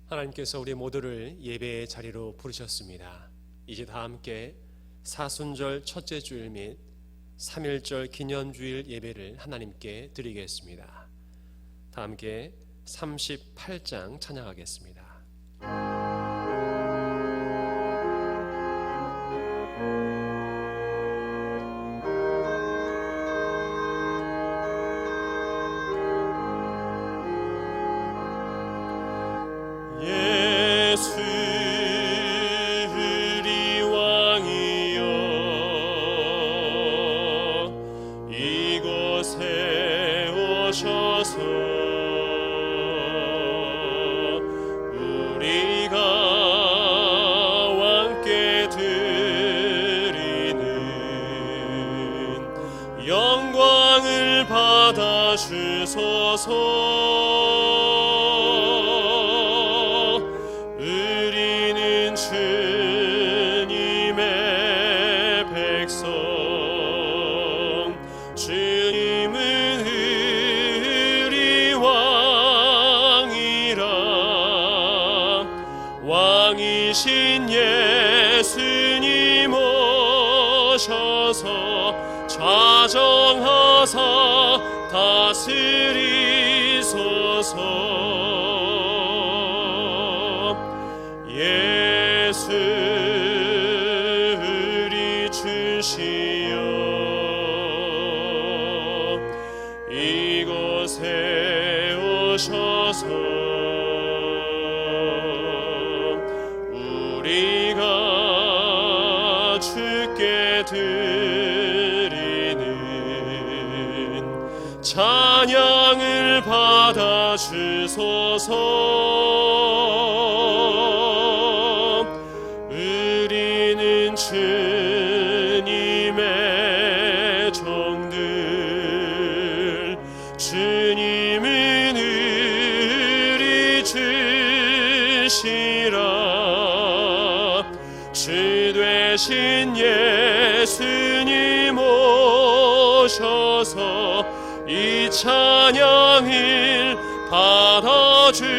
하나님께서 우리 모두를 예배의 자리로 부르셨습니다. 이제 다 함께 사순절 첫째 주일 및 3.1절 기념주일 예배를 하나님께 드리겠습니다. 다 함께 38장 찬양하겠습니다. 영광을 받아 주소서. 우리는 주님의 백성, 주님은 우리 왕이라. 왕이신 예수님 오셔서 좌정하사 다스리소서. 예수 우리 주시여, 이곳에 오셔서 우리가 주께 찬양을 받아 주소서. 우리는 주님의 종들, 주님은 우리 주시라. 주 되신 예수님 오셔서 이 찬양을 받아 주소서.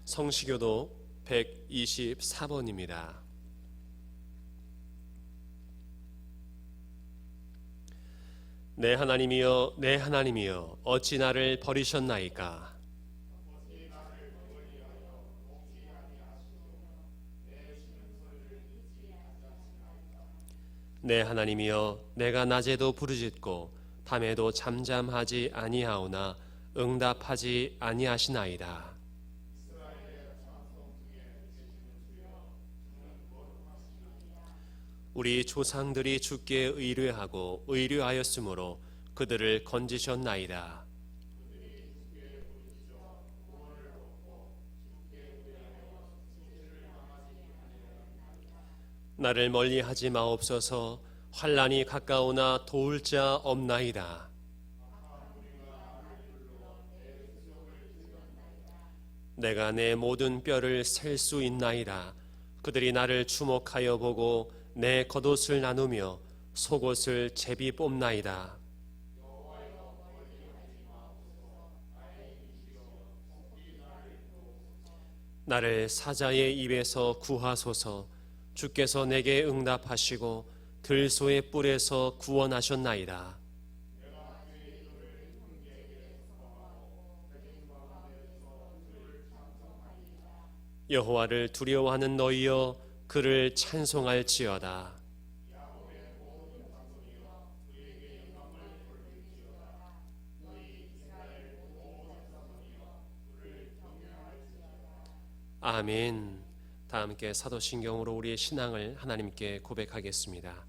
성시교도 124번입니다. 내 하나님이여, 내 하나님이여, 어찌 나를 버리셨나이까? 내 하나님이여, 내가 낮에도 부르짖고 밤에도 잠잠하지 아니하오나 응답하지 아니하시나이다. 우리 조상들이 주께 의뢰하고 의뢰하였으므로 그들을 건지셨나이다. 나를 멀리하지 마옵소서. 환난이 가까우나 도울 자 없나이다. 내가 내 모든 뼈를 셀 수 있나이다. 그들이 나를 주목하여 보고 내 겉옷을 나누며 속옷을 제비 뽑나이다. 나를 사자의 입에서 구하소서. 주께서 내게 응답하시고 들소의 뿔에서 구원하셨나이다. 여호와를 두려워하는 너희여, 그를 찬송할지어다. 아멘. 다 함께 사도신경으로 우리의 신앙을 하나님께 고백하겠습니다.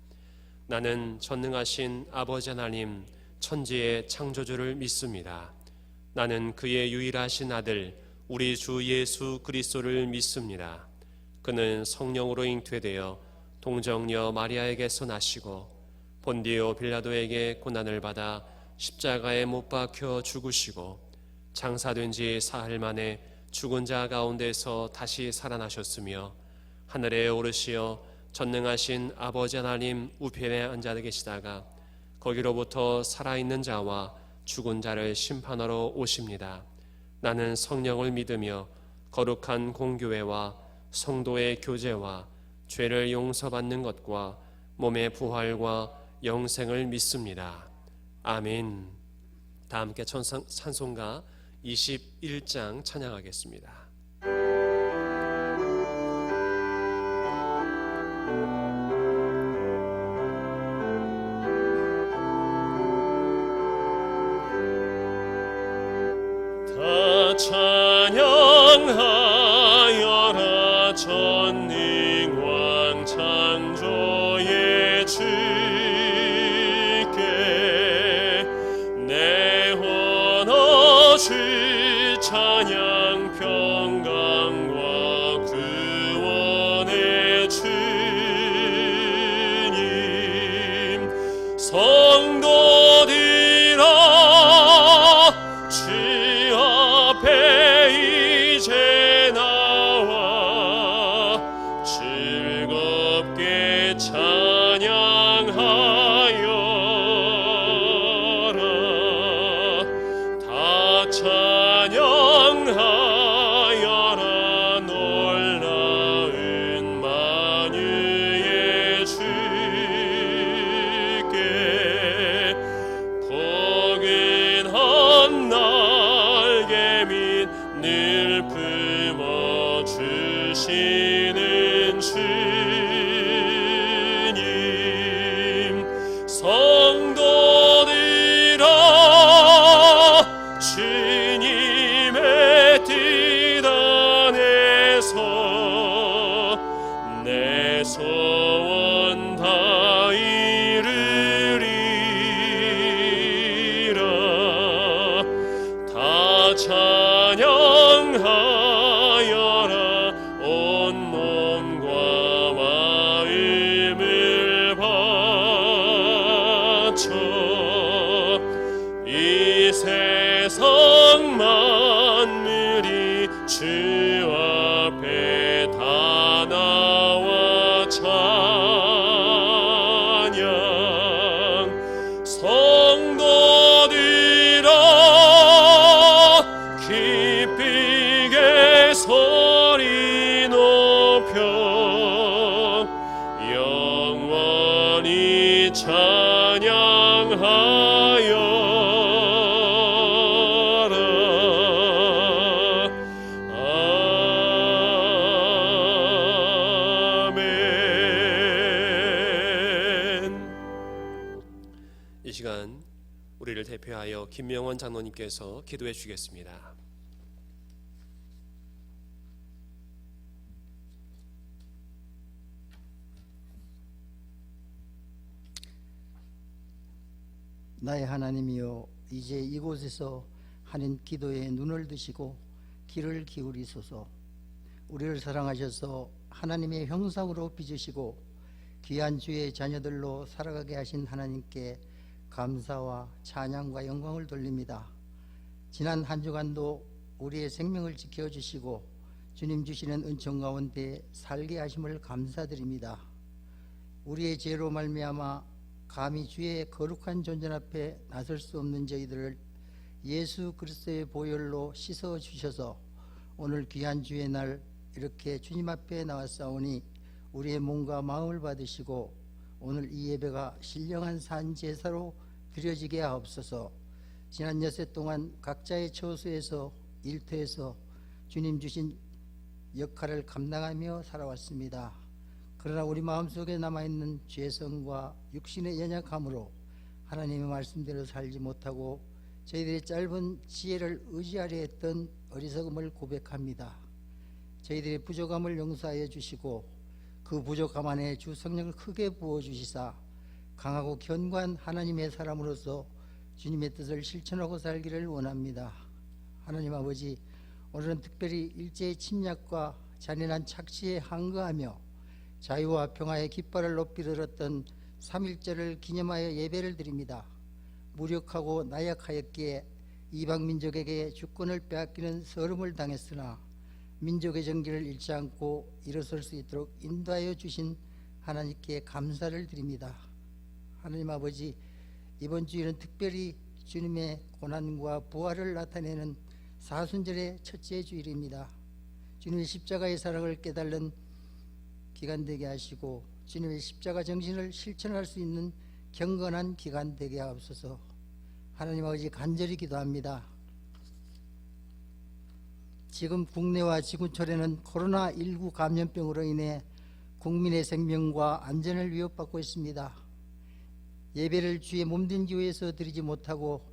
나는 전능하신 아버지 하나님, 천지의 창조주를 믿습니다. 나는 그의 유일하신 아들 우리 주 예수 그리스도를 믿습니다. 그는 성령으로 잉태되어 동정녀 마리아에게서 나시고 본디오 빌라도에게 고난을 받아 십자가에 못 박혀 죽으시고 장사된 지 사흘 만에 죽은 자 가운데서 다시 살아나셨으며 하늘에 오르시어 전능하신 아버지 하나님 우편에 앉아 계시다가 거기로부터 살아있는 자와 죽은 자를 심판하러 오십니다. 나는 성령을 믿으며 거룩한 공교회와 성도의 교제와 죄를 용서받는 것과 몸의 부활과 영생을 믿습니다. 아멘. 다 함께 찬송가 21장 찬양하겠습니다. 다 찬양하여라 전능왕 창조의 주께 내 원어 주 찬양 평강과 구원의 주님 성도들아 주 앞에 이제 나와 즐겁게 찬양하여라 다 찬양하여라 놀라운 만유의 주께 포근한 날개 및 늘 품어주시는 주님 성도들아 주님의 뜻 안에서 내 소원 다 이루리라 다 찬양하여라 온 몸과 마음을 바쳐 이 세상 만물이 주 앞에 다 나와 찬양 성도들아 기쁘게 소리 높여 영원히 찬양하여라 아멘. 이 시간 우리를 대표하여 김명원 장로님께서 기도해 주시겠습니다. 나의 하나님이여, 이제 이곳에서 하는 기도에 눈을 드시고 귀를 기울이소서. 우리를 사랑하셔서 하나님의 형상으로 빚으시고 귀한 주의 자녀들로 살아가게 하신 하나님께 감사와 찬양과 영광을 돌립니다. 지난 한 주간도 우리의 생명을 지켜주시고 주님 주시는 은총 가운데 살게 하심을 감사드립니다. 우리의 죄로 말미암아 감히 주의 거룩한 존전 앞에 나설 수 없는 저희들을 예수 그리스도의 보혈로 씻어 주셔서 오늘 귀한 주의 날 이렇게 주님 앞에 나왔사오니 우리의 몸과 마음을 받으시고 오늘 이 예배가 신령한 산 제사로 드려지게 하옵소서. 지난 여세 동안 각자의 처소에서 일터에서 주님 주신 역할을 감당하며 살아왔습니다. 그러나 우리 마음속에 남아있는 죄성과 육신의 연약함으로 하나님의 말씀대로 살지 못하고 저희들의 짧은 지혜를 의지하려 했던 어리석음을 고백합니다. 저희들의 부족함을 용서하여 주시고 그 부족함 안에 주 성령을 크게 부어주시사 강하고 견고한 하나님의 사람으로서 주님의 뜻을 실천하고 살기를 원합니다. 하나님 아버지, 오늘은 특별히 일제의 침략과 잔인한 착시에 항거하며 자유와 평화의 깃발을 높이 들었던 3.1절을 기념하여 예배를 드립니다. 무력하고 나약하였기에 이방 민족에게 주권을 빼앗기는 서름을 당했으나 민족의 정기를 잃지 않고 일어설 수 있도록 인도하여 주신 하나님께 감사를 드립니다. 하나님 아버지, 이번 주일은 특별히 주님의 고난과 부활을 나타내는 사순절의 첫째 주일입니다. 주님의 십자가의 사랑을 깨달는 기간 되게 하시고 주님의 십자가 정신을 실천할 수 있는 경건한 기간 되게 하옵소서. 하나님 아버지, 간절히 기도합니다. 지금 국내와 지구촌에는 코로나19 감염병으로 인해 국민의 생명과 안전을 위협받고 있습니다. 예배를 주의 몸된 교회에서 드리지 못하고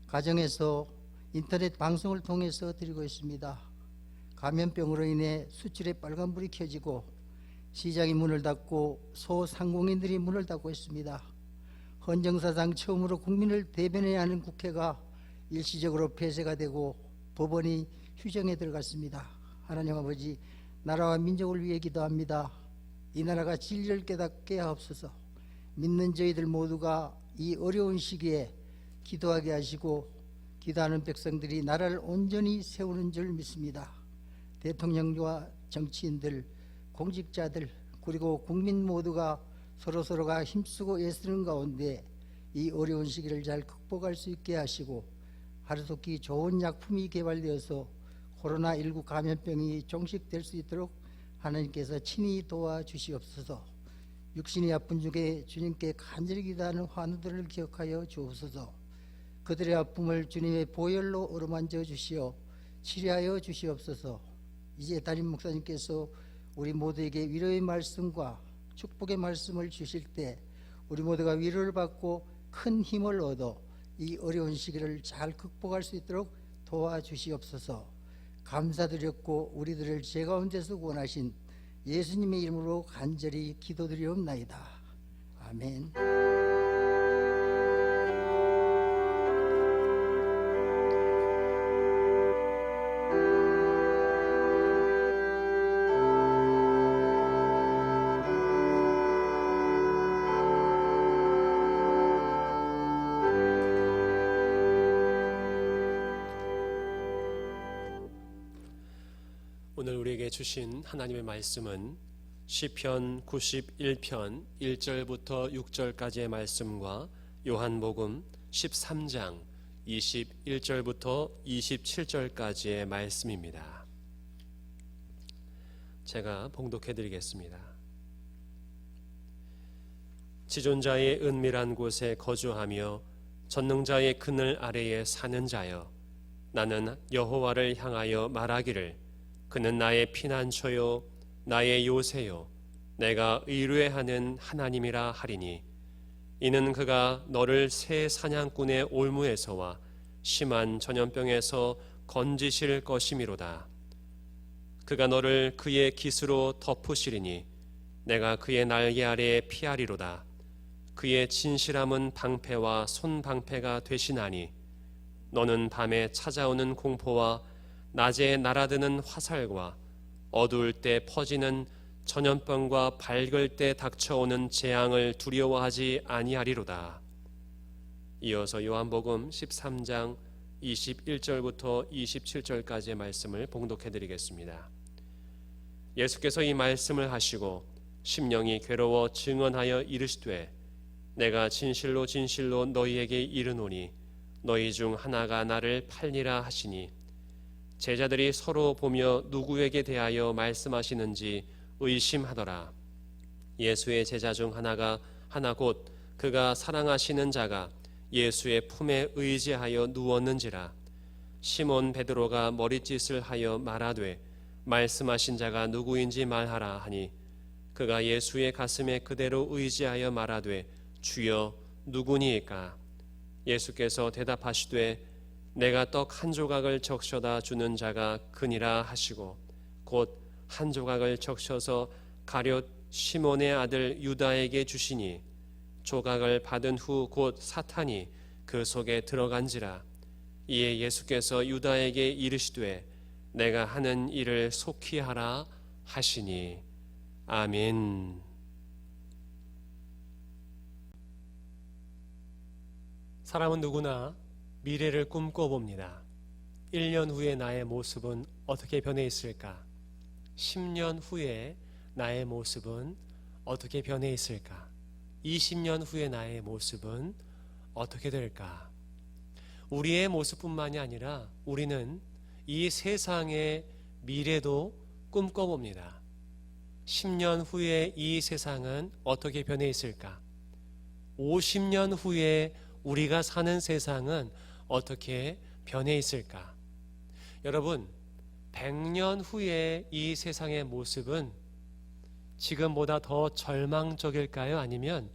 가정에서 인터넷 방송을 통해서 드리고 있습니다. 감염병으로 인해 수출에 빨간불이 켜지고 시장이 문을 닫고 소상공인들이 문을 닫고 있습니다. 헌정사상 처음으로 국민을 대변해야 하는 국회가 일시적으로 폐쇄가 되고 법원이 휴정에 들어갔습니다. 하나님 아버지, 나라와 민족을 위해 기도합니다. 이 나라가 진리를 깨닫게 하옵소서. 믿는 저희들 모두가 이 어려운 시기에 기도하게 하시고 기도하는 백성들이 나라를 온전히 세우는 줄 믿습니다. 대통령과 정치인들, 공직자들, 그리고 국민 모두가 서로가 힘쓰고 애쓰는 가운데 이 어려운 시기를 잘 극복할 수 있게 하시고 하루속히 좋은 약품이 개발되어서 코로나19 감염병이 종식될 수 있도록 하나님께서 친히 도와주시옵소서. 육신이 아픈 중에 주님께 간절히 기도하는 환우들을 기억하여 주옵소서. 그들의 아픔을 주님의 보혈로 어루만져 주시어 치료하여 주시옵소서. 이제 담임 목사님께서 우리 모두에게 위로의 말씀과 축복의 말씀을 주실 때 우리 모두가 위로를 받고 큰 힘을 얻어 이 어려운 시기를 잘 극복할 수 있도록 도와주시옵소서. 감사드렸고 우리들을 죄 가운데서 구원하신 예수님의 이름으로 간절히 기도드리옵나이다. 아멘. 오늘 우리에게 주신 하나님의 말씀은 시편 91편 1절부터 6절까지의 말씀과 요한복음 13장 21절부터 27절까지의 말씀입니다. 제가 봉독해 드리겠습니다. 지존자의 은밀한 곳에 거주하며 전능자의 그늘 아래에 사는 자여, 나는 여호와를 향하여 말하기를 그는 나의 피난처요 나의 요새요 내가 의뢰하는 하나님이라 하리니, 이는 그가 너를 새 사냥꾼의 올무에서와 심한 전염병에서 건지실 것이미로다. 그가 너를 그의 깃으로 덮으시리니 내가 그의 날개 아래에 피하리로다. 그의 진실함은 방패와 손방패가 되시나니, 너는 밤에 찾아오는 공포와 낮에 날아드는 화살과 어두울 때 퍼지는 전염병과 밝을 때 닥쳐오는 재앙을 두려워하지 아니하리로다. 이어서 요한복음 13장 21절부터 27절까지의 말씀을 봉독해 드리겠습니다. 예수께서 이 말씀을 하시고 심령이 괴로워 증언하여 이르시되, 내가 진실로 진실로 너희에게 이르노니 너희 중 하나가 나를 팔리라 하시니, 제자들이 서로 보며 누구에게 대하여 말씀하시는지 의심하더라. 예수의 제자 중 하나 곧 그가 사랑하시는 자가 예수의 품에 의지하여 누웠는지라. 시몬 베드로가 머릿짓을 하여 말하되, 말씀하신 자가 누구인지 말하라 하니, 그가 예수의 가슴에 그대로 의지하여 말하되, 주여 누구니이까? 예수께서 대답하시되, 내가 떡 한 조각을 적셔다 주는 자가 그니라 하시고, 곧 한 조각을 적셔서 가룟 시몬의 아들 유다에게 주시니, 조각을 받은 후 곧 사탄이 그 속에 들어간지라. 이에 예수께서 유다에게 이르시되, 내가 하는 일을 속히 하라 하시니. 아멘. 사람은 누구나 미래를 꿈꿔봅니다. 1년 후에 나의 모습은 어떻게 변해 있을까? 10년 후에 나의 모습은 어떻게 변해 있을까? 20년 후에 나의 모습은 어떻게 될까? 우리의 모습뿐만이 아니라 우리는 이 세상의 미래도 꿈꿔봅니다. 10년 후에 이 세상은 어떻게 변해 있을까? 50년 후에 우리가 사는 세상은 어떻게 변해 있을까? 여러분, 100년 후에 이 세상의 모습은 지금보다 더 절망적일까요? 아니면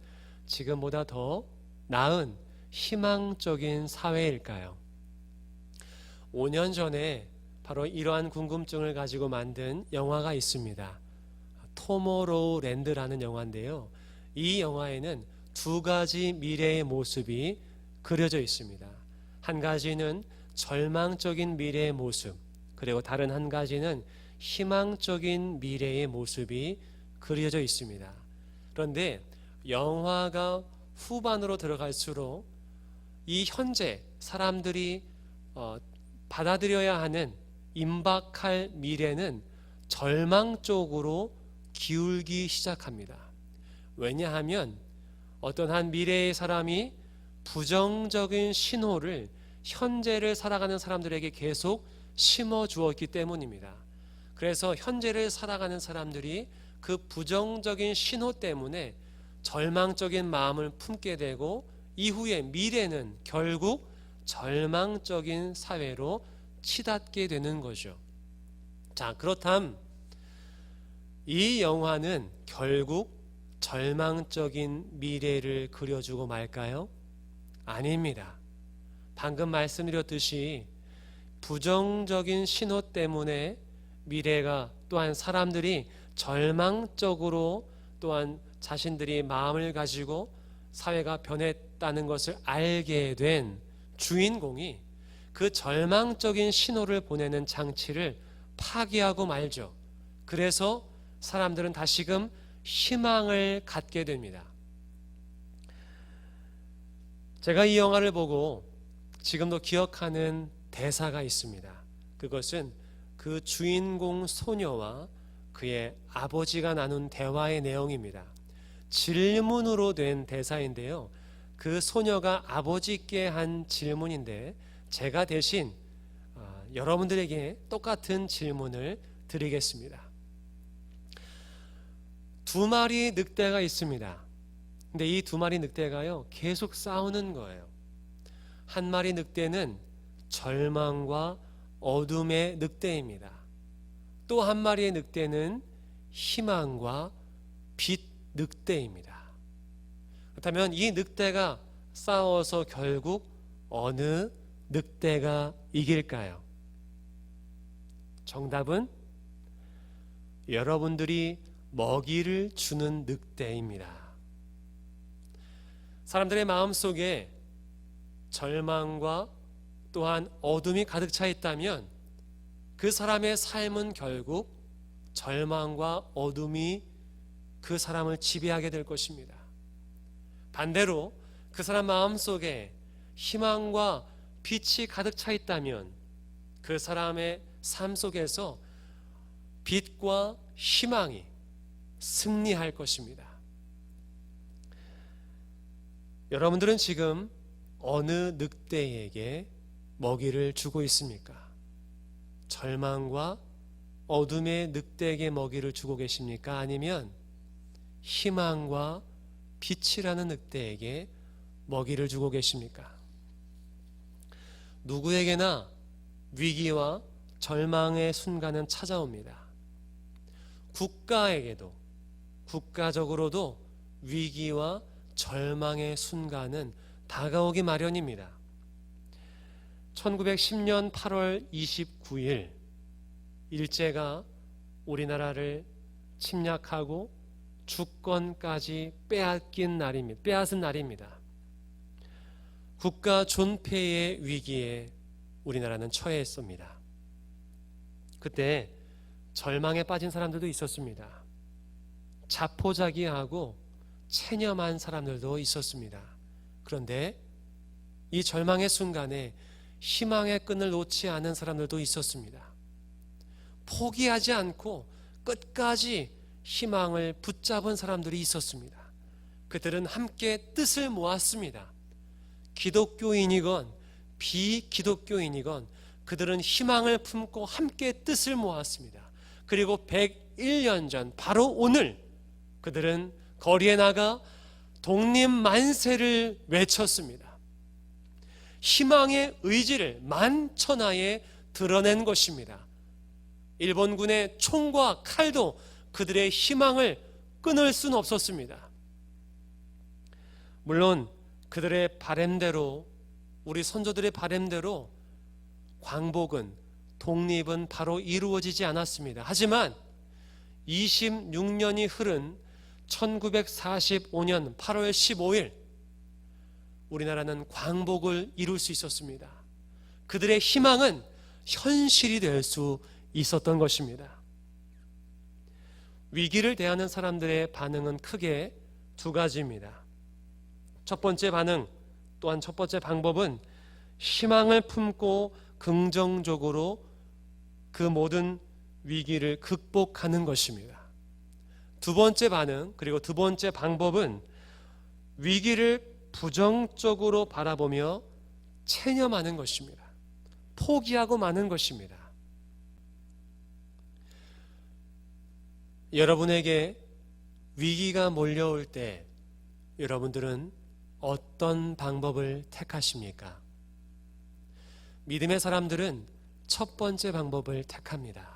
지금보다 더 나은 희망적인 사회일까요? 5년 전에 바로 이러한 궁금증을 가지고 만든 영화가 있습니다. 토모로우랜드라는 영화인데요. 이 영화에는 두 가지 미래의 모습이 그려져 있습니다. 한 가지는 절망적인 미래의 모습, 그리고 다른 한 가지는 희망적인 미래의 모습이 그려져 있습니다. 그런데 영화가 후반으로 들어갈수록 이 현재 사람들이 받아들여야 하는 임박할 미래는 절망 쪽으로 기울기 시작합니다. 왜냐하면 어떤 한 미래의 사람이 부정적인 신호를 현재를 살아가는 사람들에게 계속 심어 주었기 때문입니다. 그래서 현재를 살아가는 사람들이 그 부정적인 신호 때문에 절망적인 마음을 품게 되고 이후에 미래는 결국 절망적인 사회로 치닫게 되는 거죠. 자, 그렇다면 이 영화는 결국 절망적인 미래를 그려주고 말까요? 아닙니다. 방금 말씀드렸듯이 부정적인 신호 때문에 미래가 또한 사람들이 절망적으로 또한 자신들이 마음을 가지고 사회가 변했다는 것을 알게 된 주인공이 그 절망적인 신호를 보내는 장치를 파기하고 말죠. 그래서 사람들은 다시금 희망을 갖게 됩니다. 제가 이 영화를 보고 지금도 기억하는 대사가 있습니다. 그것은 그 주인공 소녀와 그의 아버지가 나눈 대화의 내용입니다. 질문으로 된 대사인데요. 그 소녀가 아버지께 한 질문인데 제가 대신 여러분들에게 똑같은 질문을 드리겠습니다. 두 마리 늑대가 있습니다. 근데 이 두 마리 늑대가요, 계속 싸우는 거예요. 한 마리 늑대는 절망과 어둠의 늑대입니다. 또 한 마리의 늑대는 희망과 빛 늑대입니다. 그렇다면 이 늑대가 싸워서 결국 어느 늑대가 이길까요? 정답은 여러분들이 먹이를 주는 늑대입니다. 사람들의 마음속에 절망과 또한 어둠이 가득 차 있다면 그 사람의 삶은 결국 절망과 어둠이 그 사람을 지배하게 될 것입니다. 반대로 그 사람 마음속에 희망과 빛이 가득 차 있다면 그 사람의 삶 속에서 빛과 희망이 승리할 것입니다. 여러분들은 지금 어느 늑대에게 먹이를 주고 있습니까? 절망과 어둠의 늑대에게 먹이를 주고 계십니까? 아니면 희망과 빛이라는 늑대에게 먹이를 주고 계십니까? 누구에게나 위기와 절망의 순간은 찾아옵니다. 국가적으로도 위기와 절망의 순간은 다가오기 마련입니다. 1910년 8월 29일 일제가 우리나라를 침략하고 주권까지 빼앗은 날입니다. 국가 존폐의 위기에 우리나라는 처했습니다. 그때 절망에 빠진 사람들도 있었습니다. 자포자기하고 체념한 사람들도 있었습니다. 그런데 이 절망의 순간에 희망의 끈을 놓지 않은 사람들도 있었습니다. 포기하지 않고 끝까지 희망을 붙잡은 사람들이 있었습니다. 그들은 함께 뜻을 모았습니다. 기독교인이건 비기독교인이건 그들은 희망을 품고 함께 뜻을 모았습니다. 그리고 101년 전 바로 오늘 그들은 거리에 나가 독립 만세를 외쳤습니다. 희망의 의지를 만천하에 드러낸 것입니다. 일본군의 총과 칼도 그들의 희망을 끊을 수는 없었습니다. 물론 그들의 바램대로, 우리 선조들의 바램대로 광복은, 독립은 바로 이루어지지 않았습니다. 하지만 26년이 흐른 1945년 8월 15일 우리나라는 광복을 이룰 수 있었습니다. 그들의 희망은 현실이 될 수 있었던 것입니다. 위기를 대하는 사람들의 반응은 크게 두 가지입니다. 첫 번째 반응, 또한 첫 번째 방법은 희망을 품고 긍정적으로 그 모든 위기를 극복하는 것입니다. 두 번째 반응, 그리고 두 번째 방법은 위기를 부정적으로 바라보며 체념하는 것입니다. 포기하고 마는 것입니다. 여러분에게 위기가 몰려올 때 여러분들은 어떤 방법을 택하십니까? 믿음의 사람들은 첫 번째 방법을 택합니다.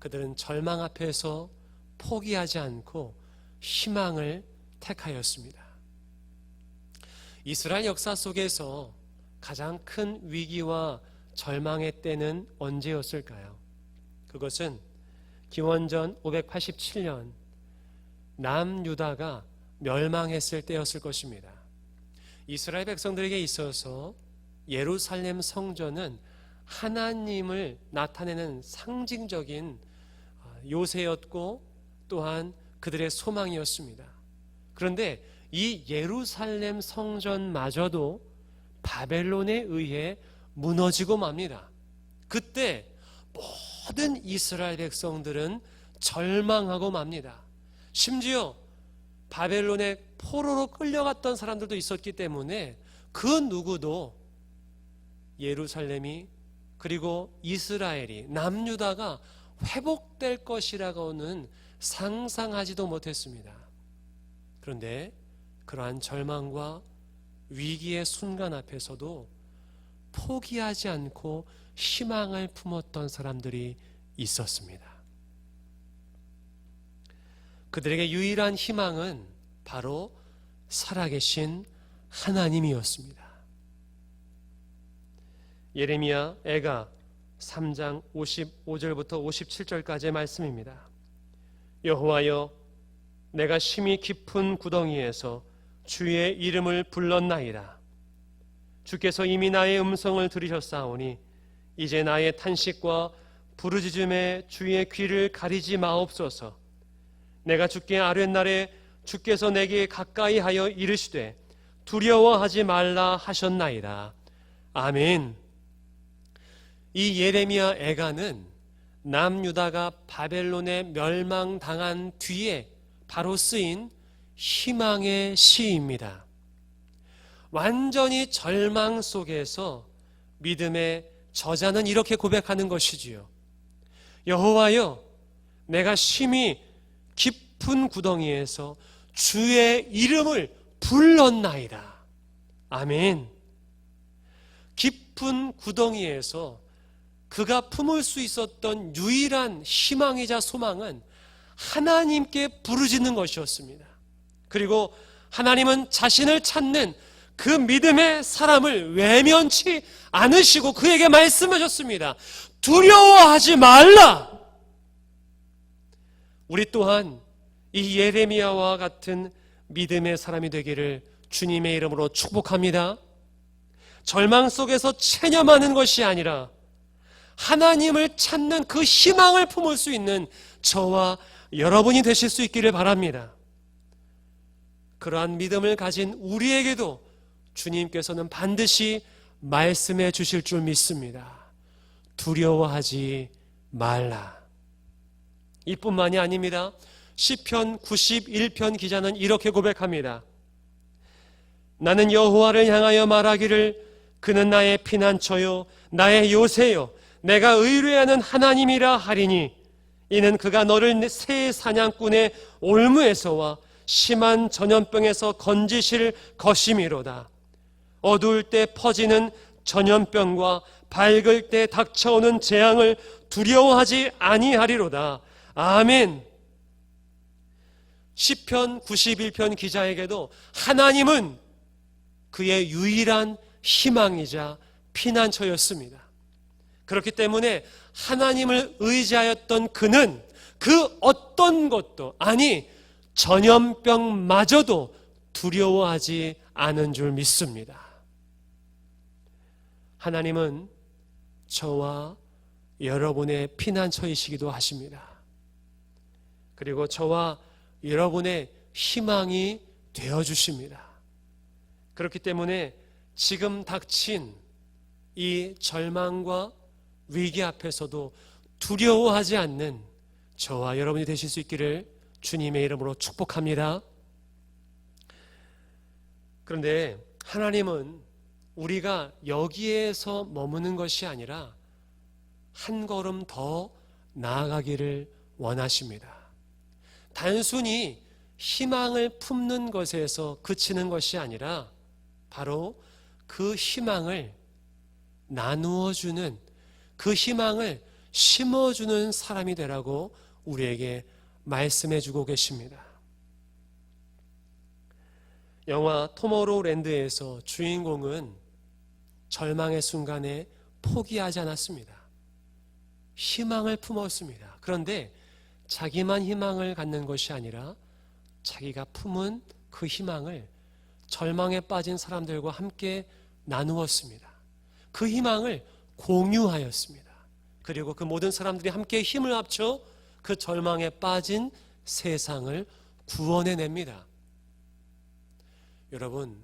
그들은 절망 앞에서 포기하지 않고 희망을 택하였습니다. 이스라엘 역사 속에서 가장 큰 위기와 절망의 때는 언제였을까요? 그것은 기원전 587년 남유다가 멸망했을 때였을 것입니다. 이스라엘 백성들에게 있어서 예루살렘 성전은 하나님을 나타내는 상징적인 요새였고 또한 그들의 소망이었습니다. 그런데 이 예루살렘 성전마저도 바벨론에 의해 무너지고 맙니다. 그때 모든 이스라엘 백성들은 절망하고 맙니다. 심지어 바벨론의 포로로 끌려갔던 사람들도 있었기 때문에 그 누구도 예루살렘이 그리고 이스라엘이 남유다가 회복될 것이라고는 상상하지도 못했습니다. 그런데 그러한 절망과 위기의 순간 앞에서도 포기하지 않고 희망을 품었던 사람들이 있었습니다. 그들에게 유일한 희망은 바로 살아계신 하나님이었습니다. 예레미야 애가 3장 55절부터 57절까지의 말씀입니다. 여호와여, 내가 심히 깊은 구덩이에서 주의 이름을 불렀나이다. 주께서 이미 나의 음성을 들으셨사오니 이제 나의 탄식과 부르짖음에 주의 귀를 가리지 마옵소서. 내가 주께 아뢰날에 주께서 내게 가까이 하여 이르시되 두려워하지 말라 하셨나이다. 아멘. 이 예레미야 애가는 남유다가 바벨론에 멸망당한 뒤에 바로 쓰인 희망의 시입니다. 완전히 절망 속에서 믿음의 저자는 이렇게 고백하는 것이지요. 여호와여, 내가 심히 깊은 구덩이에서 주의 이름을 불렀나이다. 아멘. 깊은 구덩이에서 그가 품을 수 있었던 유일한 희망이자 소망은 하나님께 부르짖는 것이었습니다. 그리고 하나님은 자신을 찾는 그 믿음의 사람을 외면치 않으시고 그에게 말씀하셨습니다. 두려워하지 말라. 우리 또한 이 예레미야와 같은 믿음의 사람이 되기를 주님의 이름으로 축복합니다. 절망 속에서 체념하는 것이 아니라 하나님을 찾는 그 희망을 품을 수 있는 저와 여러분이 되실 수 있기를 바랍니다. 그러한 믿음을 가진 우리에게도 주님께서는 반드시 말씀해 주실 줄 믿습니다. 두려워하지 말라. 이뿐만이 아닙니다. 시편 91편 기자는 이렇게 고백합니다. 나는 여호와를 향하여 말하기를 그는 나의 피난처요 나의 요새요 내가 의뢰하는 하나님이라 하리니 이는 그가 너를 새 사냥꾼의 올무에서와 심한 전염병에서 건지실 것이미로다. 어두울 때 퍼지는 전염병과 밝을 때 닥쳐오는 재앙을 두려워하지 아니하리로다. 아멘. 시편 91편 기자에게도 하나님은 그의 유일한 희망이자 피난처였습니다. 그렇기 때문에 하나님을 의지하였던 그는 그 어떤 것도, 아니 전염병마저도 두려워하지 않은 줄 믿습니다. 하나님은 저와 여러분의 피난처이시기도 하십니다. 그리고 저와 여러분의 희망이 되어주십니다. 그렇기 때문에 지금 닥친 이 절망과 위기 앞에서도 두려워하지 않는 저와 여러분이 되실 수 있기를 주님의 이름으로 축복합니다. 그런데 하나님은 우리가 여기에서 머무는 것이 아니라 한 걸음 더 나아가기를 원하십니다. 단순히 희망을 품는 것에서 그치는 것이 아니라 바로 그 희망을 나누어주는, 그 희망을 심어주는 사람이 되라고 우리에게 말씀해주고 계십니다. 영화 토모로우랜드에서 주인공은 절망의 순간에 포기하지 않았습니다. 희망을 품었습니다. 그런데 자기만 희망을 갖는 것이 아니라 자기가 품은 그 희망을 절망에 빠진 사람들과 함께 나누었습니다. 그 희망을 공유하였습니다. 그리고 그 모든 사람들이 함께 힘을 합쳐 그 절망에 빠진 세상을 구원해냅니다. 여러분,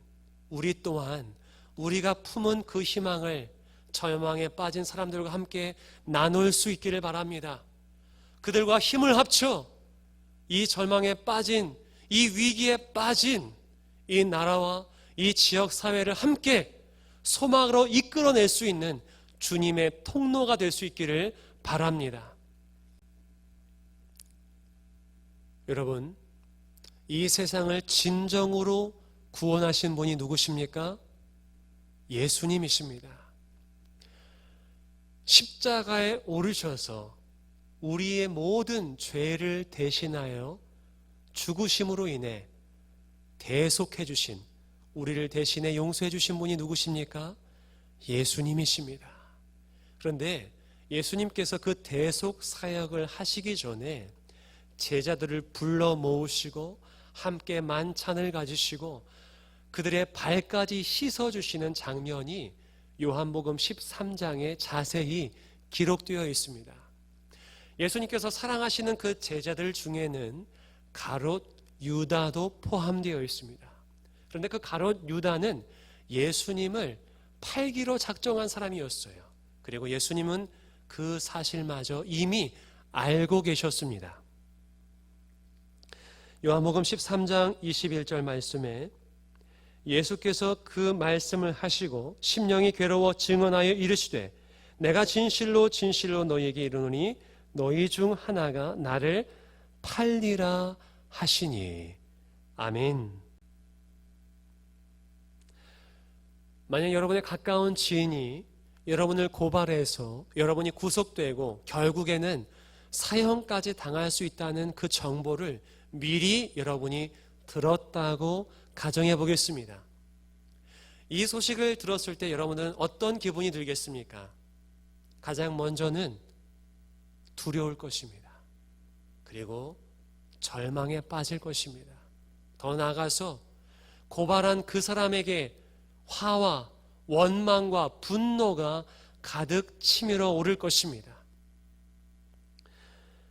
우리 또한 우리가 품은 그 희망을 절망에 빠진 사람들과 함께 나눌 수 있기를 바랍니다. 그들과 힘을 합쳐 이 절망에 빠진, 이 위기에 빠진 이 나라와 이 지역 사회를 함께 소망으로 이끌어낼 수 있는 주님의 통로가 될 수 있기를 바랍니다. 여러분, 이 세상을 진정으로 구원하신 분이 누구십니까? 예수님이십니다. 십자가에 오르셔서 우리의 모든 죄를 대신하여 죽으심으로 인해 대속해 주신, 우리를 대신해 용서해 주신 분이 누구십니까? 예수님이십니다. 그런데 예수님께서 그 대속 사역을 하시기 전에 제자들을 불러 모으시고 함께 만찬을 가지시고 그들의 발까지 씻어주시는 장면이 요한복음 13장에 자세히 기록되어 있습니다. 예수님께서 사랑하시는 그 제자들 중에는 가롯 유다도 포함되어 있습니다. 그런데 그 가롯 유다는 예수님을 팔기로 작정한 사람이었어요. 그리고 예수님은 그 사실마저 이미 알고 계셨습니다. 요한복음 13장 21절 말씀에 예수께서 그 말씀을 하시고 심령이 괴로워 증언하여 이르시되 내가 진실로 진실로 너희에게 이르노니 너희 중 하나가 나를 팔리라 하시니. 아멘. 만약 여러분의 가까운 지인이 여러분을 고발해서 여러분이 구속되고 결국에는 사형까지 당할 수 있다는 그 정보를 미리 여러분이 들었다고 가정해 보겠습니다. 이 소식을 들었을 때 여러분은 어떤 기분이 들겠습니까? 가장 먼저는 두려울 것입니다. 그리고 절망에 빠질 것입니다. 더 나아가서 고발한 그 사람에게 화와 원망과 분노가 가득 치밀어 오를 것입니다.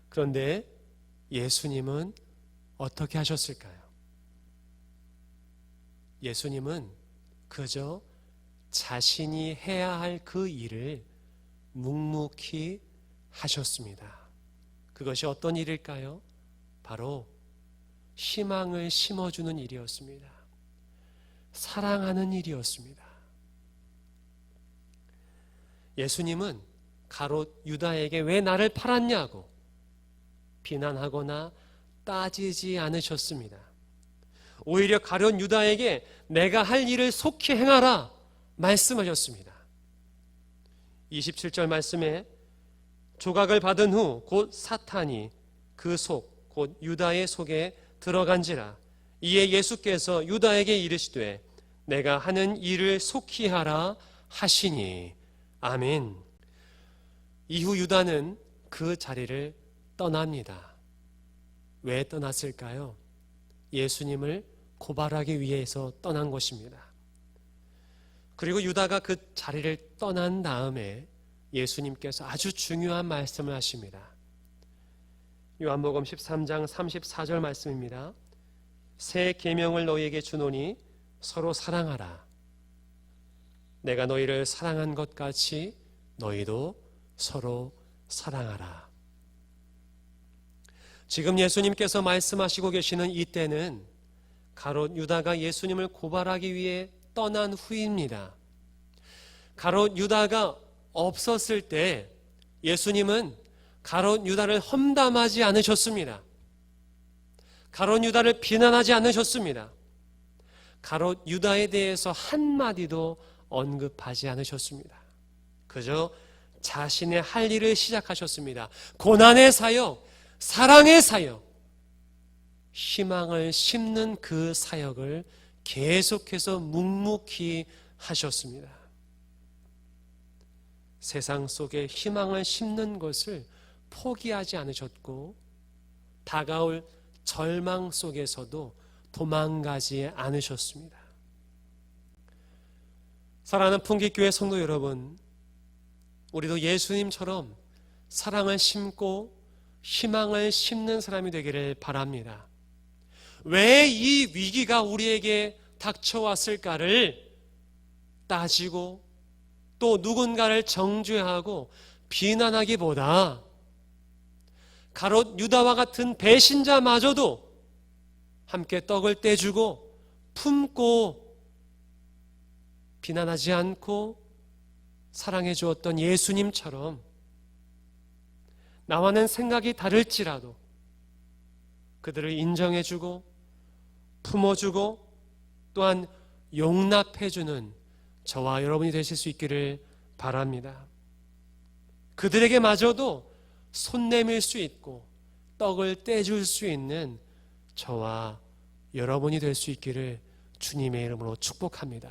그런데 예수님은 어떻게 하셨을까요? 예수님은 그저 자신이 해야 할 그 일을 묵묵히 하셨습니다. 그것이 어떤 일일까요? 바로 희망을 심어주는 일이었습니다. 사랑하는 일이었습니다. 예수님은 가롯 유다에게 왜 나를 팔았냐고 비난하거나 따지지 않으셨습니다. 오히려 가룟 유다에게 내가 할 일을 속히 행하라 말씀하셨습니다. 27절 말씀에 조각을 받은 후 곧 사탄이 그 속, 곧 유다의 속에 들어간지라. 이에 예수께서 유다에게 이르시되 내가 하는 일을 속히 하라 하시니. 아멘. 이후 유다는 그 자리를 떠납니다. 왜 떠났을까요? 예수님을 고발하기 위해서 떠난 것입니다. 그리고 유다가 그 자리를 떠난 다음에 예수님께서 아주 중요한 말씀을 하십니다. 요한복음 13장 34절 말씀입니다. 새 계명을 너희에게 주노니 서로 사랑하라. 내가 너희를 사랑한 것 같이 너희도 서로 사랑하라. 지금 예수님께서 말씀하시고 계시는 이때는 가롯 유다가 예수님을 고발하기 위해 떠난 후입니다. 가롯 유다가 없었을 때 예수님은 가롯 유다를 험담하지 않으셨습니다. 가롯 유다를 비난하지 않으셨습니다. 가롯 유다에 대해서 한마디도 언급하지 않으셨습니다. 그저 자신의 할 일을 시작하셨습니다. 고난의 사역, 사랑의 사역, 희망을 심는 그 사역을 계속해서 묵묵히 하셨습니다. 세상 속에 희망을 심는 것을 포기하지 않으셨고 다가올 절망 속에서도 도망가지 않으셨습니다. 사랑하는 풍기교회 성도 여러분, 우리도 예수님처럼 사랑을 심고 희망을 심는 사람이 되기를 바랍니다. 왜 이 위기가 우리에게 닥쳐왔을까를 따지고 또 누군가를 정죄하고 비난하기보다 가롯 유다와 같은 배신자마저도 함께 떡을 떼주고 품고 비난하지 않고 사랑해 주었던 예수님처럼 나와는 생각이 다를지라도 그들을 인정해주고 품어주고 또한 용납해주는 저와 여러분이 되실 수 있기를 바랍니다. 그들에게 마저도 손 내밀 수 있고 떡을 떼줄 수 있는 저와 여러분이 될 수 있기를 주님의 이름으로 축복합니다.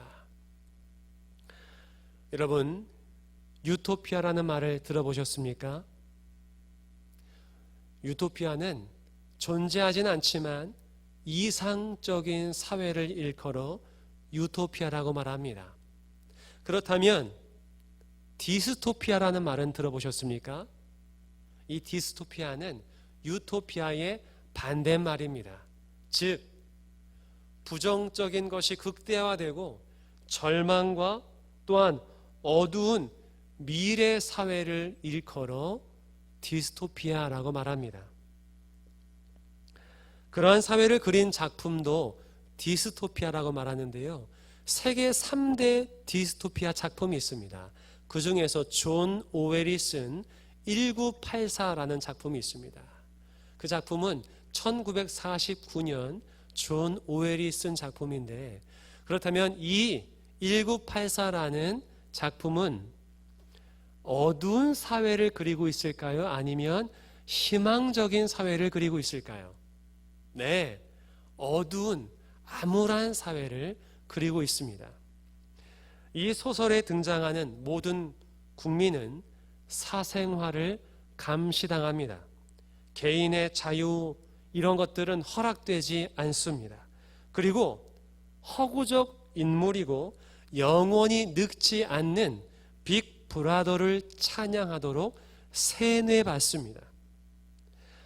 여러분, 유토피아라는 말을 들어보셨습니까? 유토피아는 존재하진 않지만 이상적인 사회를 일컬어 유토피아라고 말합니다. 그렇다면 디스토피아라는 말은 들어보셨습니까? 이 디스토피아는 유토피아의 반대말입니다. 즉 부정적인 것이 극대화되고 절망과 또한 어두운 미래 사회를 일컬어 디스토피아라고 말합니다. 그러한 사회를 그린 작품도 디스토피아라고 말하는데요. 세계 3대 디스토피아 작품이 있습니다. 그 중에서 존 오웰이 쓴 1984라는 작품이 있습니다. 그 작품은 1949년 존 오웰이 쓴 작품인데, 그렇다면 이 1984라는 작품은 어두운 사회를 그리고 있을까요? 아니면 희망적인 사회를 그리고 있을까요? 네, 어두운 암울한 사회를 그리고 있습니다. 이 소설에 등장하는 모든 국민은 사생활을 감시당합니다. 개인의 자유 이런 것들은 허락되지 않습니다. 그리고 허구적 인물이고 영원히 늙지 않는 빅브라더를 찬양하도록 세뇌받습니다.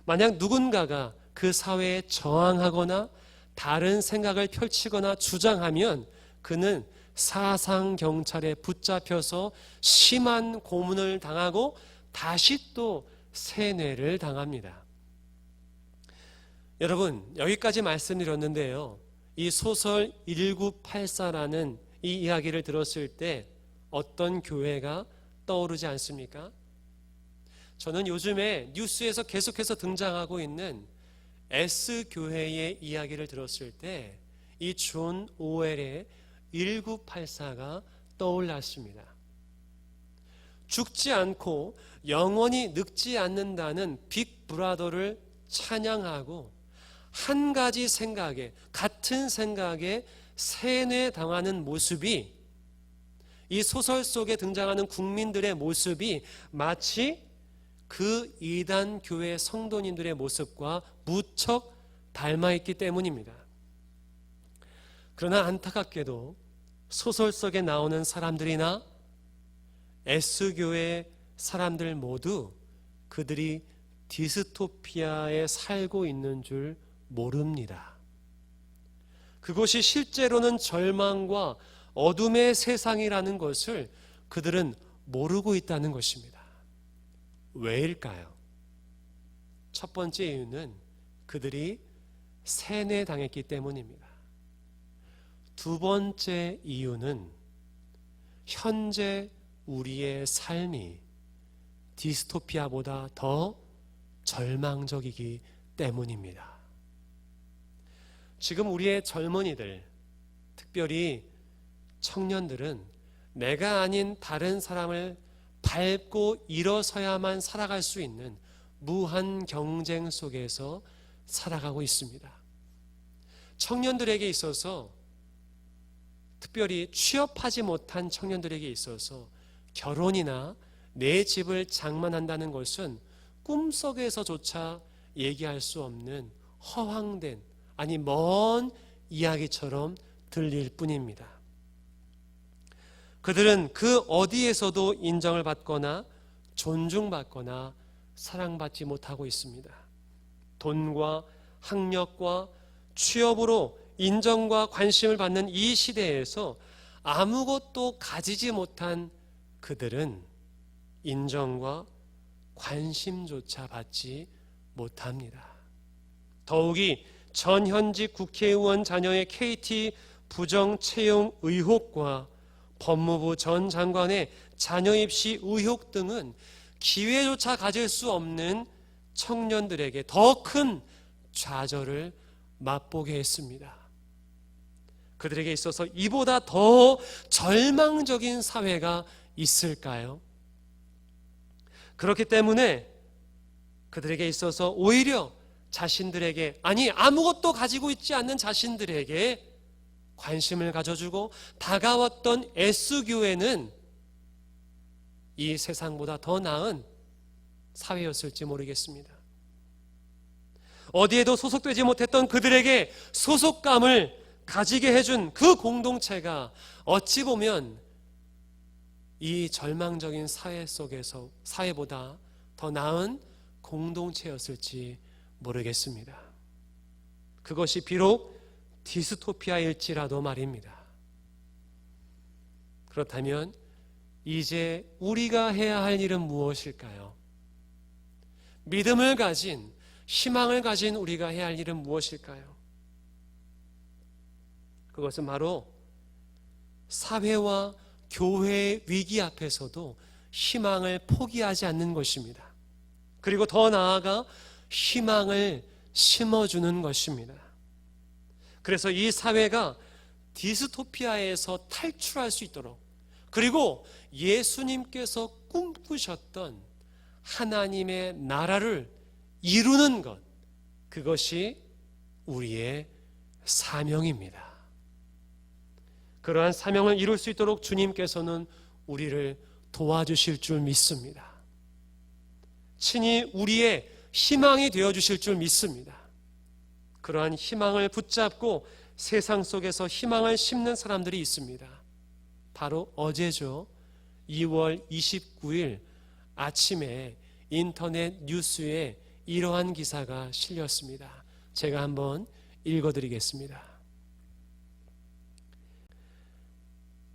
만약 누군가가 그 사회에 저항하거나 다른 생각을 펼치거나 주장하면 그는 사상경찰에 붙잡혀서 심한 고문을 당하고 다시 또 세뇌를 당합니다. 여러분, 여기까지 말씀드렸는데요. 이 소설 1984라는 이 이야기를 들었을 때 어떤 교회가 떠오르지 않습니까? 저는 요즘에 뉴스에서 계속해서 등장하고 있는 S교회의 이야기를 들었을 때 이 존 오웰의 1984가 떠올랐습니다. 죽지 않고 영원히 늙지 않는다는 빅브라더를 찬양하고 한 가지 생각에, 같은 생각에 세뇌당하는 모습이, 이 소설 속에 등장하는 국민들의 모습이 마치 그 이단 교회 성도님들의 모습과 무척 닮아있기 때문입니다. 그러나 안타깝게도 소설 속에 나오는 사람들이나 S교회 사람들 모두 그들이 디스토피아에 살고 있는 줄 모릅니다. 그것이 실제로는 절망과 어둠의 세상이라는 것을 그들은 모르고 있다는 것입니다. 왜일까요? 첫 번째 이유는 그들이 세뇌당했기 때문입니다. 두 번째 이유는 현재 우리의 삶이 디스토피아보다 더 절망적이기 때문입니다. 지금 우리의 젊은이들, 특별히 청년들은 내가 아닌 다른 사람을 밟고 일어서야만 살아갈 수 있는 무한 경쟁 속에서 살아가고 있습니다. 청년들에게 있어서, 특별히 취업하지 못한 청년들에게 있어서 결혼이나 내 집을 장만한다는 것은 꿈속에서조차 얘기할 수 없는 허황된, 아니 먼 이야기처럼 들릴 뿐입니다. 그들은 그 어디에서도 인정을 받거나 존중받거나 사랑받지 못하고 있습니다. 돈과 학력과 취업으로 인정과 관심을 받는 이 시대에서 아무것도 가지지 못한 그들은 인정과 관심조차 받지 못합니다. 더욱이 전현직 국회의원 자녀의 KT 부정 채용 의혹과 법무부 전 장관의 자녀 입시 의혹 등은 기회조차 가질 수 없는 청년들에게 더 큰 좌절을 맛보게 했습니다. 그들에게 있어서 이보다 더 절망적인 사회가 있을까요? 그렇기 때문에 그들에게 있어서 오히려 자신들에게, 아니 아무것도 가지고 있지 않는 자신들에게 관심을 가져주고 다가왔던 S교회는 이 세상보다 더 나은 사회였을지 모르겠습니다. 어디에도 소속되지 못했던 그들에게 소속감을 가지게 해준 그 공동체가 어찌 보면 이 절망적인 사회 속에서 사회보다 더 나은 공동체였을지 모르겠습니다. 그것이 비록 디스토피아일지라도 말입니다. 그렇다면 이제 우리가 해야 할 일은 무엇일까요? 믿음을 가진, 희망을 가진 우리가 해야 할 일은 무엇일까요? 그것은 바로 사회와 교회의 위기 앞에서도 희망을 포기하지 않는 것입니다. 그리고 더 나아가 희망을 심어주는 것입니다. 그래서 이 사회가 디스토피아에서 탈출할 수 있도록, 그리고 예수님께서 꿈꾸셨던 하나님의 나라를 이루는 것, 그것이 우리의 사명입니다. 그러한 사명을 이룰 수 있도록 주님께서는 우리를 도와주실 줄 믿습니다. 친히 우리의 희망이 되어주실 줄 믿습니다. 그러한 희망을 붙잡고 세상 속에서 희망을 심는 사람들이 있습니다. 바로 어제죠. 2월 29일 아침에 인터넷 뉴스에 이러한 기사가 실렸습니다. 제가 한번 읽어드리겠습니다.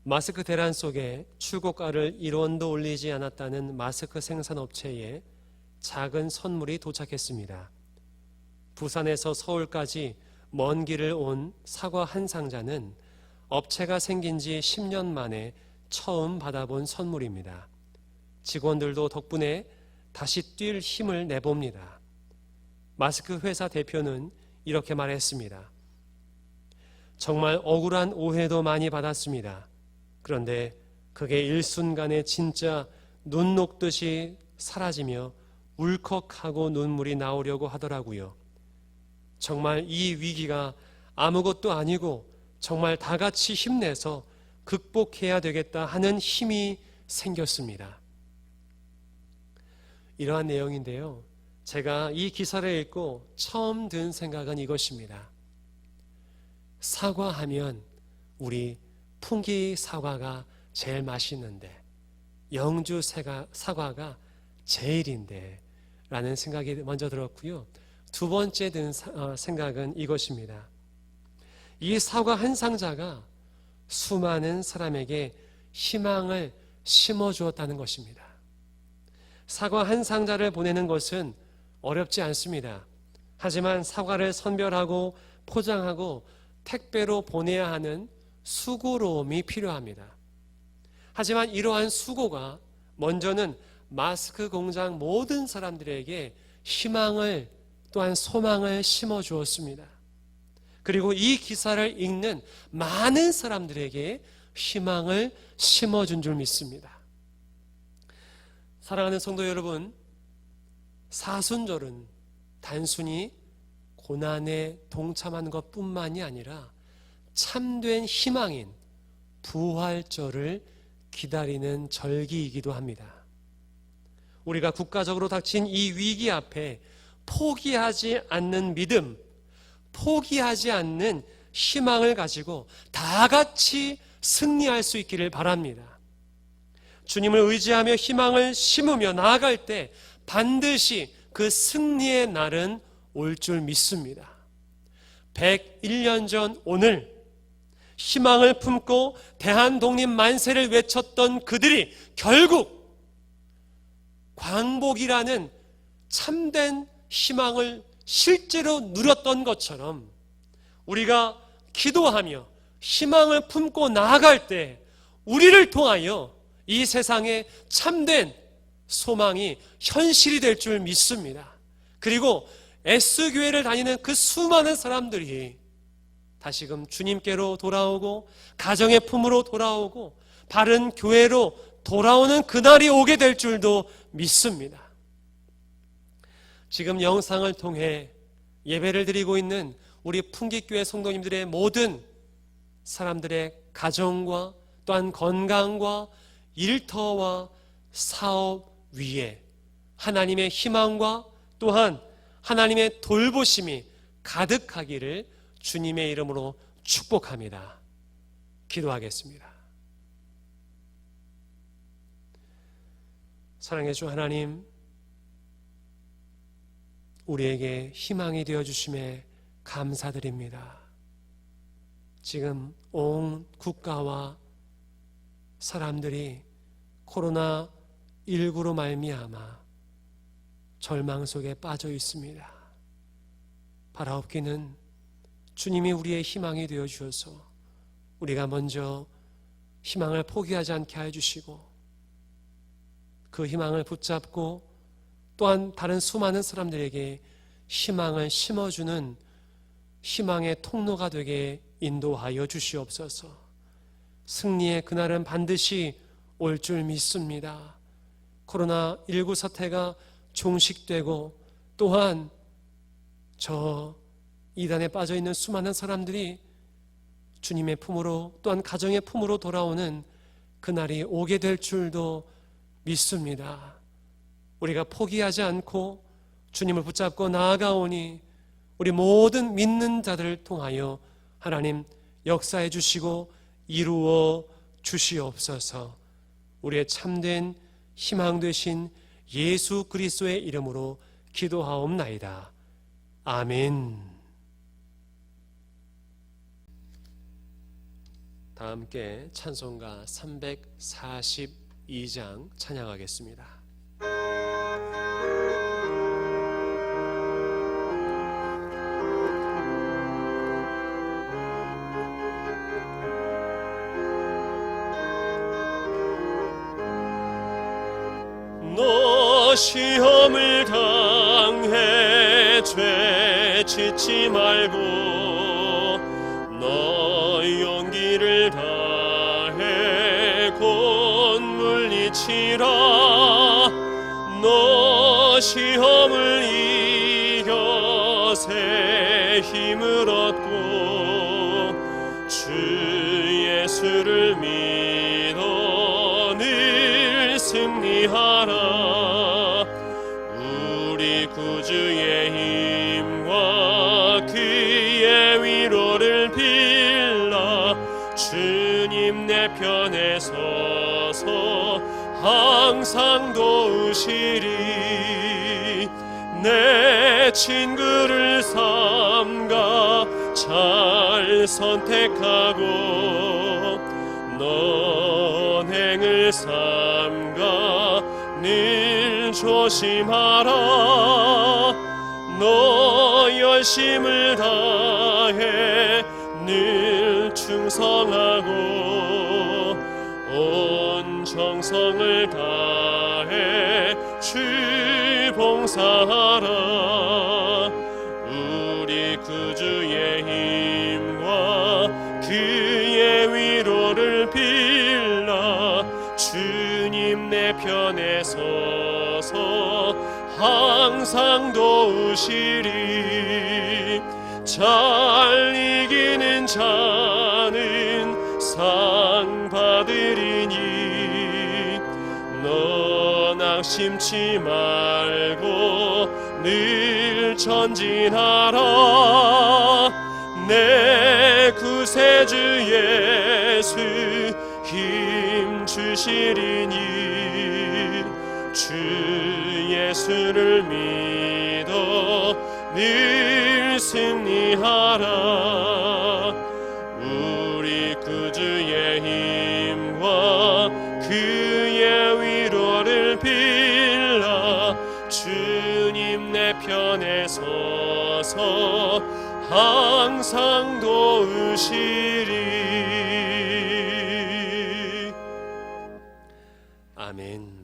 마스크 대란 속에 출고가를 1원도 올리지 않았다는 마스크 생산업체에 작은 선물이 도착했습니다. 부산에서 서울까지 먼 길을 온 사과 한 상자는 업체가 생긴 지 10년 만에 처음 받아본 선물입니다. 직원들도 덕분에 다시 뛸 힘을 내봅니다. 마스크 회사 대표는 이렇게 말했습니다. 정말 억울한 오해도 많이 받았습니다. 그런데 그게 일순간에 진짜 눈 녹듯이 사라지며 울컥하고 눈물이 나오려고 하더라고요. 정말 이 위기가 아무것도 아니고 정말 다 같이 힘내서 극복해야 되겠다 하는 힘이 생겼습니다. 이러한 내용인데요. 제가 이 기사를 읽고 처음 든 생각은 이것입니다. 사과하면 우리 풍기 사과가 제일 맛있는데 영주 사과가 제일인데 라는 생각이 먼저 들었고요. 두 번째 든 생각은 이것입니다. 이 사과 한 상자가 수많은 사람에게 희망을 심어주었다는 것입니다. 사과 한 상자를 보내는 것은 어렵지 않습니다. 하지만 사과를 선별하고 포장하고 택배로 보내야 하는 수고로움이 필요합니다. 하지만 이러한 수고가 먼저는 마스크 공장 모든 사람들에게 희망을 또한 소망을 심어주었습니다. 그리고 이 기사를 읽는 많은 사람들에게 희망을 심어준 줄 믿습니다. 사랑하는 성도 여러분, 사순절은 단순히 고난에 동참하는 것뿐만이 아니라 참된 희망인 부활절을 기다리는 절기이기도 합니다. 우리가 국가적으로 닥친 이 위기 앞에 포기하지 않는 믿음, 포기하지 않는 희망을 가지고 다 같이 승리할 수 있기를 바랍니다. 주님을 의지하며 희망을 심으며 나아갈 때 반드시 그 승리의 날은 올 줄 믿습니다. 101년 전 오늘 희망을 품고 대한독립 만세를 외쳤던 그들이 결국 광복이라는 참된 희망을 실제로 누렸던 것처럼 우리가 기도하며 희망을 품고 나아갈 때 우리를 통하여 이 세상에 참된 소망이 현실이 될 줄 믿습니다. 그리고 S교회를 다니는 그 수많은 사람들이 다시금 주님께로 돌아오고 가정의 품으로 돌아오고 바른 교회로 돌아오는 그날이 오게 될 줄도 믿습니다. 지금 영상을 통해 예배를 드리고 있는 우리 풍기교회 성도님들의 모든 사람들의 가정과 또한 건강과 일터와 사업 위에 하나님의 희망과 또한 하나님의 돌보심이 가득하기를 주님의 이름으로 축복합니다. 기도하겠습니다. 사랑의 주 하나님, 우리에게 희망이 되어주심에 감사드립니다. 지금 온 국가와 사람들이 코로나19로 말미암아 절망 속에 빠져 있습니다. 바라옵기는 주님이 우리의 희망이 되어 주셔서 우리가 먼저 희망을 포기하지 않게 해주시고 그 희망을 붙잡고 또한 다른 수많은 사람들에게 희망을 심어주는 희망의 통로가 되게 인도하여 주시옵소서. 승리의 그날은 반드시 올 줄 믿습니다. 코로나19 사태가 종식되고 또한 저 이단에 빠져있는 수많은 사람들이 주님의 품으로 또한 가정의 품으로 돌아오는 그날이 오게 될 줄도 믿습니다. 우리가 포기하지 않고 주님을 붙잡고 나아가오니 우리 모든 믿는 자들을 통하여 하나님 역사해 주시고 이루어 주시옵소서. 우리의 참된 희망 되신 예수 그리스도의 이름으로 기도하옵나이다. 아멘. 다 함께 찬송가 342장 찬양하겠습니다. 시험을 당해 죄 짓지 말고 너 용기를 다해 곧 물리치라. 너 시험을 이겨 새 힘을 얻고 주 예수를 믿어 늘 승리하라. 우리 구주의 힘과 그의 위로를 빌라. 주님 내 편에 서서 항상 도우시리. 내 친구를 삼가 잘 선택하고 선행을 삼가 늘 조심하라. 너 열심을 다해 늘 충성하고 온 정성을 다해 주 봉사하라. 우리 구주의 힘과 그의 위로를 빌라. 주님 내 편에 서서 항상 도우시리. 잘 이기는 자는 상 받으리니 너 낙심치 말고 늘 전진하라. 내 구세주 예수 힘 주시리니 주 예수를 믿어 늘 승리하라. 우리 구주의 힘과 그의 위로를 빌라. 주님 내 편에 서서 항상 도우시리. 아멘.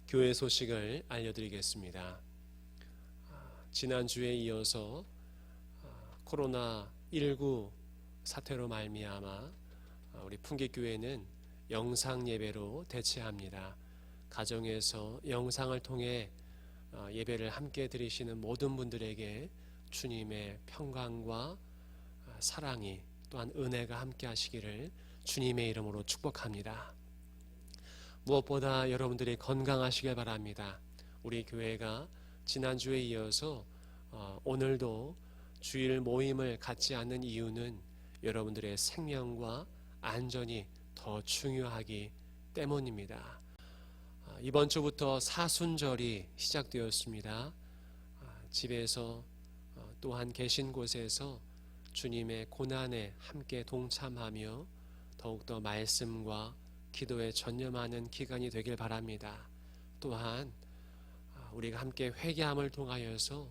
교회 소식을 알려드리겠습니다. 지난주에 이어서 코로나19 사태로 말미암아 우리 풍기교회는 영상 예배로 대체합니다. 가정에서 영상을 통해 예배를 함께 드리시는 모든 분들에게 주님의 평강과 사랑이 또한 은혜가 함께 하시기를 주님의 이름으로 축복합니다. 무엇보다 여러분들이 건강하시길 바랍니다. 우리 교회가 지난주에 이어서 오늘도 주일 모임을 갖지 않는 이유는 여러분들의 생명과 안전이 더 중요하기 때문입니다. 이번 주부터 사순절이 시작되었습니다. 집에서 또한 계신 곳에서 주님의 고난에 함께 동참하며 더욱더 말씀과 기도에 전념하는 기간이 되길 바랍니다. 또한 우리가 함께 회개함을 통하여서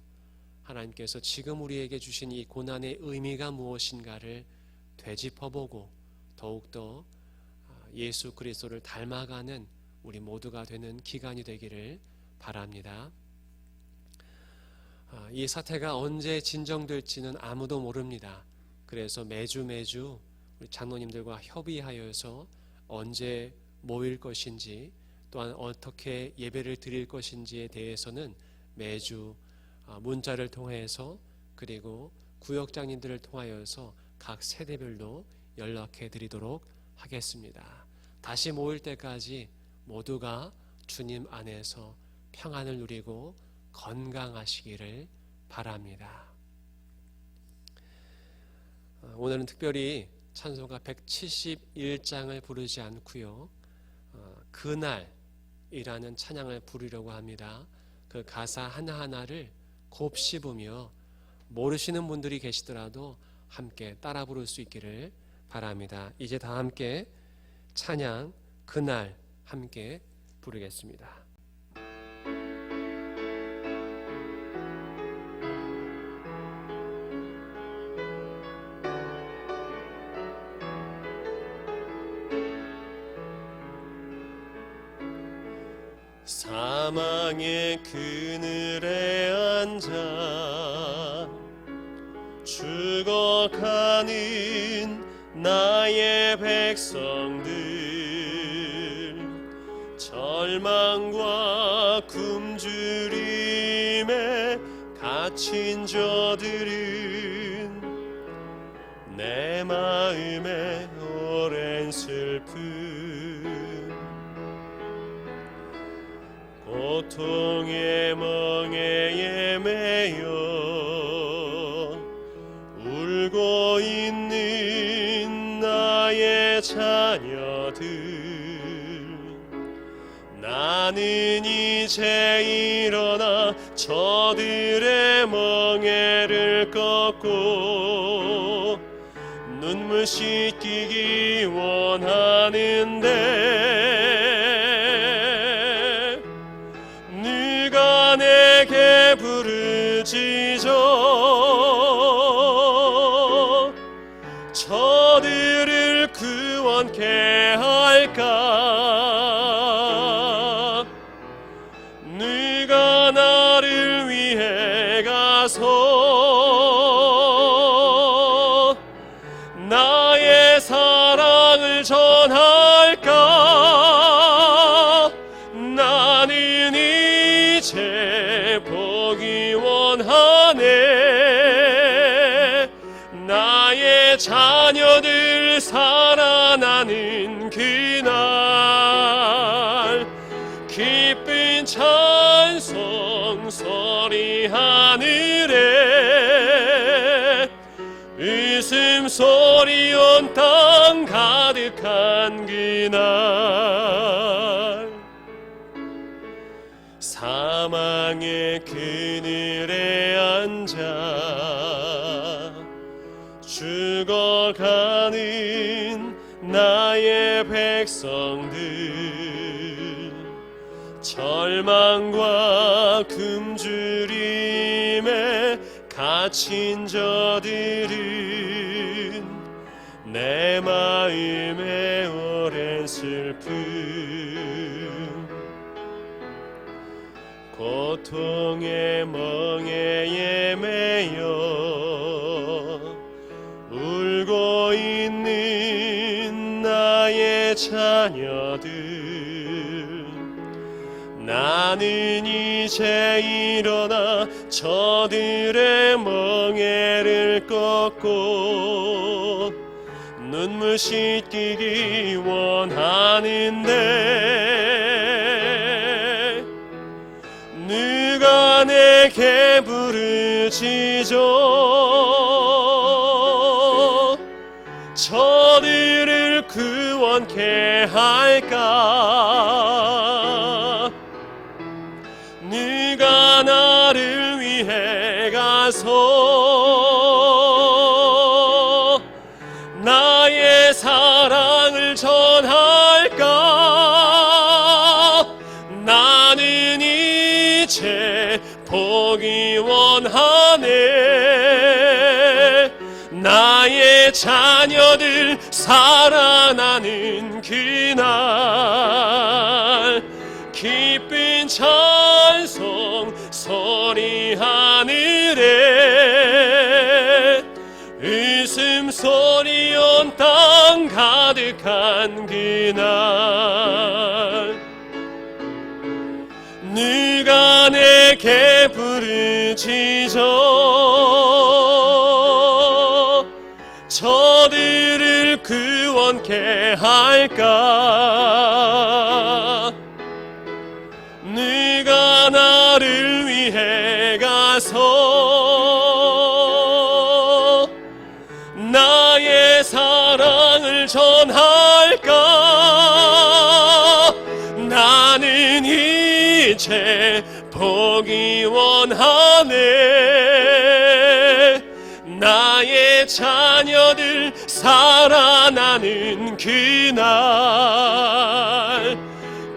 하나님께서 지금 우리에게 주신 이 고난의 의미가 무엇인가를 되짚어보고 더욱더 예수 그리스도를 닮아가는 우리 모두가 되는 기간이 되기를 바랍니다. 이 사태가 언제 진정될지는 아무도 모릅니다. 그래서 매주 우리 장로님들과 협의하여서 언제 모일 것인지 또한 어떻게 예배를 드릴 것인지에 대해서는 매주 문자를 통해서 그리고 구역장님들을 통하여서 각 세대별로 연락해 드리도록 하겠습니다. 다시 모일 때까지 모두가 주님 안에서 평안을 누리고 건강하시기를 바랍니다. 오늘은 특별히 찬송가 171장을 부르지 않고요, 그날이라는 찬양을 부르려고 합니다. 그 가사 하나하나를 곱씹으며 모르시는 분들이 계시더라도 함께 따라 부를 수 있기를 바랍니다. 이제 다 함께 찬양 그날 함께 부르겠습니다. 사망의 그늘에 앉아 죽어가는 나의 백성들, 절망과 굶주림에 갇힌 저들은 내 마음에 오랜 슬픔, 고통의 멍에에 매여 울고 있는 나의 자녀들, 나는 이제 일어나 저들의 멍에를 꺾고 눈물 씻기기 원하는데, 네가 내게 부르짖어 저들을 구원케 할까? 네가 나를 위해 가서 나의 사랑을 전할까? 나는 이제 보기 원하네. 나의 자녀들 살아나는 그날, 기쁜 찬송 소리 하늘에, 웃음소리 온 땅 가득한 그날, 사망의 그늘에 앉아 죽어가는 나의 백성들, 절망과 굶주림에 갇힌 저들은 내 마음에 오랜 슬픔, 고통의 멍에에 매여 울고 있는 나의 자녀들, 나는 이제 일어나 저들의 멍에를 꺾고 눈물 씻기기 원하는데, 누가 내게 부르짖어 저들을 구원케 할까? 네가 나를 위해 가서 나의 사랑을 전할까? 나는 이제 보기 원하네. 나의 자녀들 살아나는 그날, 기쁜 찬송 소리 하늘에, 웃음소리 온 땅 가득한 그날, 누가 내게 부르짖어 저들을 구원케 할까? 네가 나를 위해 가서 나의 사랑을 전할까? 나는 이제 보기 원하네. 나의 자녀들 살아나는 그날,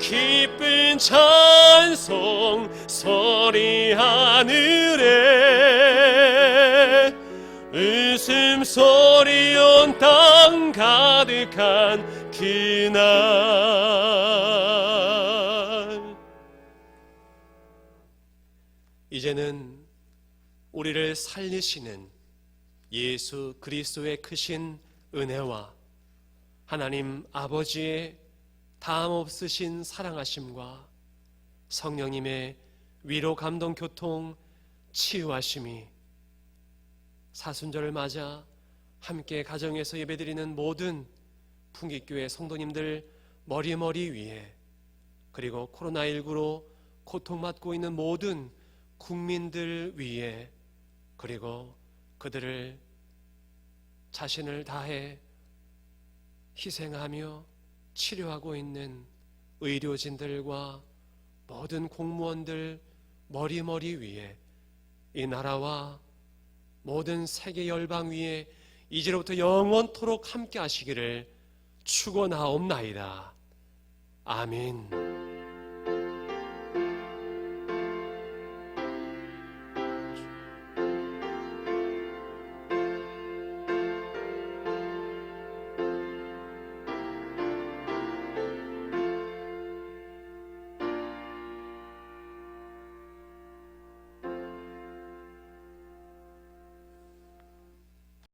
기쁜 찬송 소리 하늘에, 웃음소리 온 땅 가득한 그날, 이제는 우리를 살리시는 예수 그리스도의 크신 은혜와 하나님 아버지의 다함없으신 사랑하심과 성령님의 위로 감동 교통 치유하심이 사순절을 맞아 함께 가정에서 예배드리는 모든 풍기교회 성도님들 머리 위에, 그리고 코로나19로 고통받고 있는 모든 국민들 위에, 그리고 그들을 자신을 다해 희생하며 치료하고 있는 의료진들과 모든 공무원들 머리 위에, 이 나라와 모든 세계 열방 위에 이제로부터 영원토록 함께 하시기를 축원하옵나이다. 아멘.